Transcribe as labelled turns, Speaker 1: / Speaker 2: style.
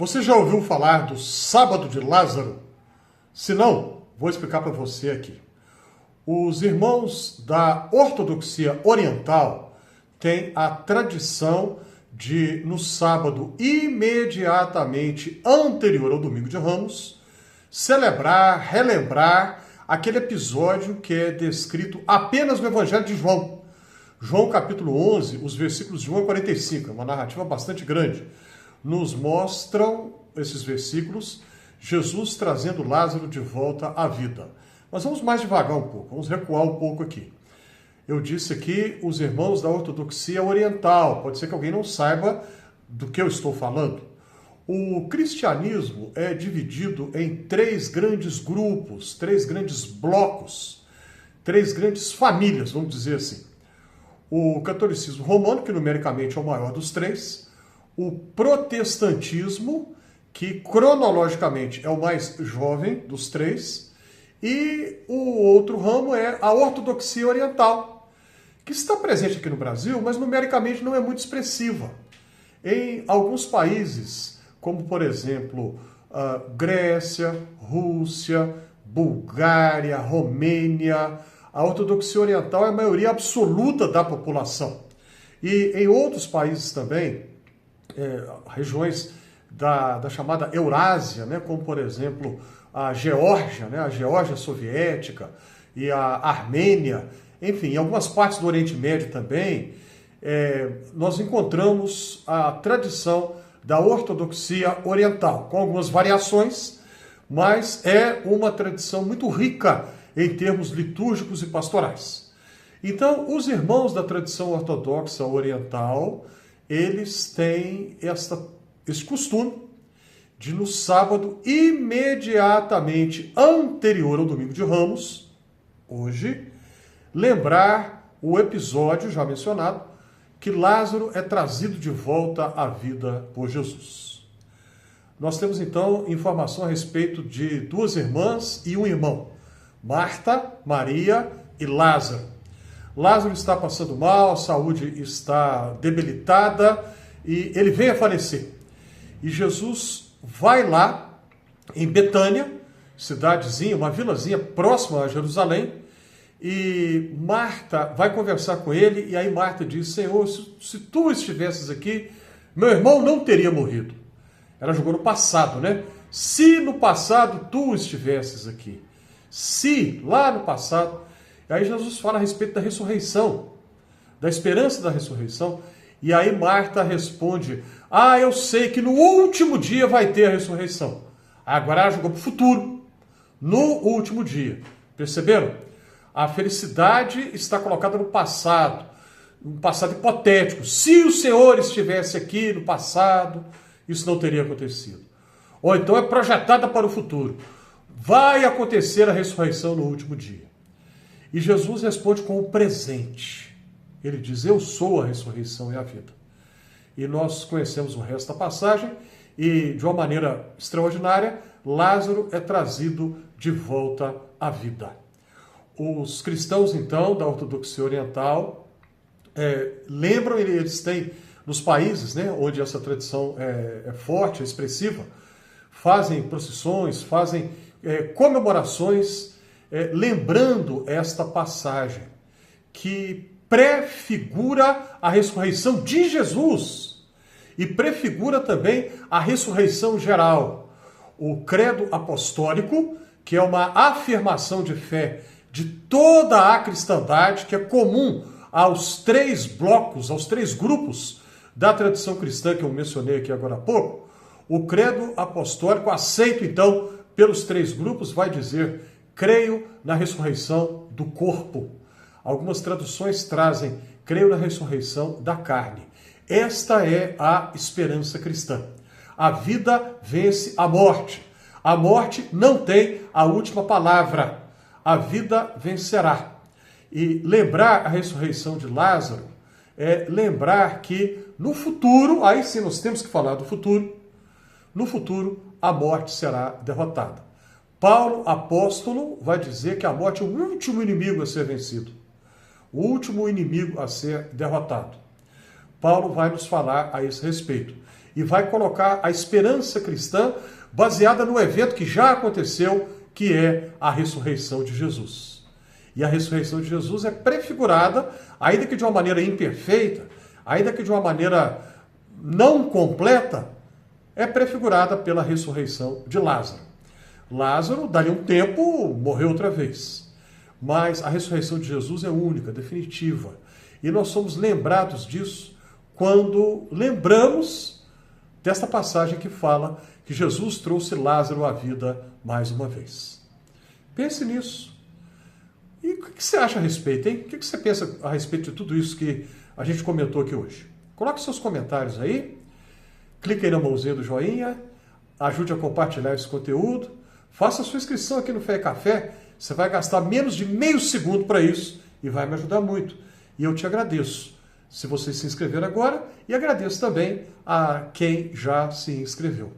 Speaker 1: Você já ouviu falar do Sábado de Lázaro? Se não, vou explicar para você aqui. Os irmãos da ortodoxia oriental têm a tradição de, no sábado imediatamente anterior ao Domingo de Ramos, celebrar, relembrar aquele episódio que é descrito apenas no Evangelho de João. João capítulo 11, os versículos de 1 a 45, é uma narrativa bastante grande, nos mostram, esses versículos, Jesus trazendo Lázaro de volta à vida. Mas vamos mais devagar um pouco, vamos recuar um pouco aqui. Eu disse aqui os irmãos da ortodoxia oriental, pode ser que alguém não saiba do que eu estou falando. O cristianismo é dividido em três grandes grupos, três grandes blocos, três grandes famílias, vamos dizer assim. O catolicismo romano, que numericamente é o maior dos três, o protestantismo, que cronologicamente é o mais jovem dos três, e o outro ramo é a ortodoxia oriental, que está presente aqui no Brasil, mas numericamente não é muito expressiva. Em alguns países, como por exemplo Grécia, Rússia, Bulgária, Romênia, a ortodoxia oriental é a maioria absoluta da população. E em outros países também, regiões da chamada Eurásia, né, como por exemplo a Geórgia, né, a Geórgia soviética e a Armênia, enfim, em algumas partes do Oriente Médio também, nós encontramos a tradição da ortodoxia oriental, com algumas variações, mas é uma tradição muito rica em termos litúrgicos e pastorais. Então, os irmãos da tradição ortodoxa oriental, eles têm esse costume de, no sábado imediatamente anterior ao Domingo de Ramos, hoje, lembrar o episódio já mencionado, que Lázaro é trazido de volta à vida por Jesus. Nós temos então informação a respeito de duas irmãs e um irmão, Marta, Maria e Lázaro. Lázaro está passando mal, a saúde está debilitada e ele vem a falecer. E Jesus vai lá em Betânia, cidadezinha, uma vilazinha próxima a Jerusalém, e Marta vai conversar com ele, e aí Marta diz: Senhor, se tu estivesses aqui, meu irmão não teria morrido. Ela jogou no passado, né? Se no passado tu estivesses aqui. Se, lá no passado. E aí Jesus fala a respeito da ressurreição, da esperança da ressurreição. E aí Marta responde: eu sei que no último dia vai ter a ressurreição. Agora ela jogou para o futuro, no último dia. Perceberam? A felicidade está colocada no passado, um passado hipotético. Se o Senhor estivesse aqui no passado, isso não teria acontecido. Ou então é projetada para o futuro. Vai acontecer a ressurreição no último dia. E Jesus responde com o presente. Ele diz: eu sou a ressurreição e a vida. E nós conhecemos o resto da passagem e, de uma maneira extraordinária, Lázaro é trazido de volta à vida. Os cristãos, então, da ortodoxia oriental, lembram, eles têm, nos países, né, onde essa tradição é forte, é expressiva, fazem procissões, fazem comemorações, lembrando esta passagem, que prefigura a ressurreição de Jesus e prefigura também a ressurreição geral. O credo apostólico, que é uma afirmação de fé de toda a cristandade, que é comum aos três blocos, aos três grupos da tradição cristã que eu mencionei aqui agora há pouco, o credo apostólico, aceito então pelos três grupos, vai dizer: creio na ressurreição do corpo. Algumas traduções trazem: creio na ressurreição da carne. Esta é a esperança cristã. A vida vence a morte. A morte não tem a última palavra. A vida vencerá. E lembrar a ressurreição de Lázaro é lembrar que no futuro, aí sim nós temos que falar do futuro, no futuro a morte será derrotada. Paulo, apóstolo, vai dizer que a morte é o último inimigo a ser vencido, o último inimigo a ser derrotado. Paulo vai nos falar a esse respeito. E vai colocar a esperança cristã baseada no evento que já aconteceu, que é a ressurreição de Jesus. E a ressurreição de Jesus é prefigurada, ainda que de uma maneira imperfeita, ainda que de uma maneira não completa, é prefigurada pela ressurreição de Lázaro. Lázaro, dali um tempo, morreu outra vez. Mas a ressurreição de Jesus é única, definitiva. E nós somos lembrados disso quando lembramos desta passagem que fala que Jesus trouxe Lázaro à vida mais uma vez. Pense nisso. E o que você acha a respeito, hein? O que você pensa a respeito de tudo isso que a gente comentou aqui hoje? Coloque seus comentários aí, clique aí na mãozinha do joinha, ajude a compartilhar esse conteúdo, faça a sua inscrição aqui no Fé e Café, você vai gastar menos de meio segundo para isso e vai me ajudar muito. E eu te agradeço se você se inscrever agora e agradeço também a quem já se inscreveu.